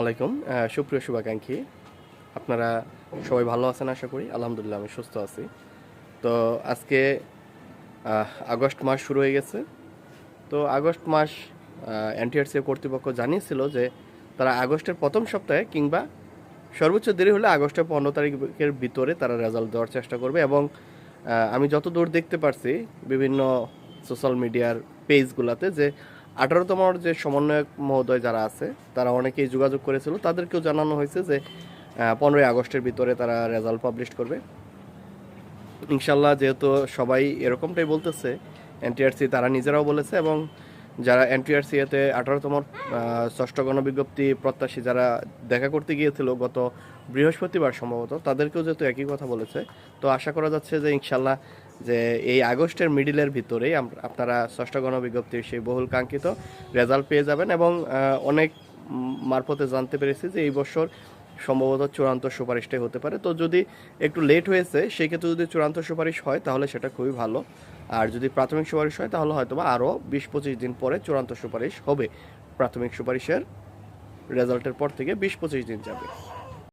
আলাইকুম সুপ্রিয় শুভাকাঙ্ক্ষী, আপনারা সবাই ভালো আছেন আশা করি। আলহামদুলিল্লাহ আমি সুস্থ আছি। তো আজকে আগস্ট মাস শুরু হয়ে গেছে। তো আগস্ট মাস এনটিআরসি কর্তৃপক্ষ জানিয়েছিল যে তারা আগস্টের প্রথম সপ্তাহে কিংবা সর্বোচ্চ দেরি হলে আগস্টের 15 তারিখের ভিতরে তারা রেজাল্ট দেওয়ার চেষ্টা করবে। এবং আমি যতদূর দেখতে পারছি বিভিন্ন সোশ্যাল মিডিয়ার পেজগুলোতে যে 18তম যে সমন্বয়ক মহোদয় যারা আছে তারা অনেকেই যোগাযোগ করেছিল, তাদেরকেও জানানো হয়েছে যে 15ই আগস্টের ভিতরে তারা রেজাল্ট পাবলিশ করবে ইনশাল্লাহ। যেহেতু সবাই এরকমটাই বলতেছে, এনটিআরসি তারা নিজেরাও বলেছে এবং যারা এনটিআরসি এতে 18তম ষষ্ঠ গণবিজ্ঞপ্তি প্রত্যাশী যারা দেখা করতে গিয়েছিল গত বৃহস্পতিবার সম্ভবত, তাদেরকেও যেহেতু একই কথা বলেছে, তো আশা করা যাচ্ছে যে ইনশাল্লাহ যে এই আগস্টের মিডিলের ভিতরেই আপনারা ষষ্ঠ গণবিজ্ঞপ্তির সেই বহুল কাঙ্ক্ষিত রেজাল্ট পেয়ে যাবেন। এবং অনেক মারফতে জানতে পেরেছি যে এই বছর সম্ভবত চূড়ান্ত সুপারিশটাই হতে পারে। তো যদি একটু লেট হয়েছে সেই ক্ষেত্রে যদি চূড়ান্ত সুপারিশ হয় তাহলে সেটা খুবই ভালো, আর যদি প্রাথমিক সুপারিশ হয় তাহলে হয়তো বা আরও 20-25 দিন পরে চূড়ান্ত সুপারিশ হবে। প্রাথমিক সুপারিশের রেজাল্টের পর থেকে 20-25 দিন যাবে।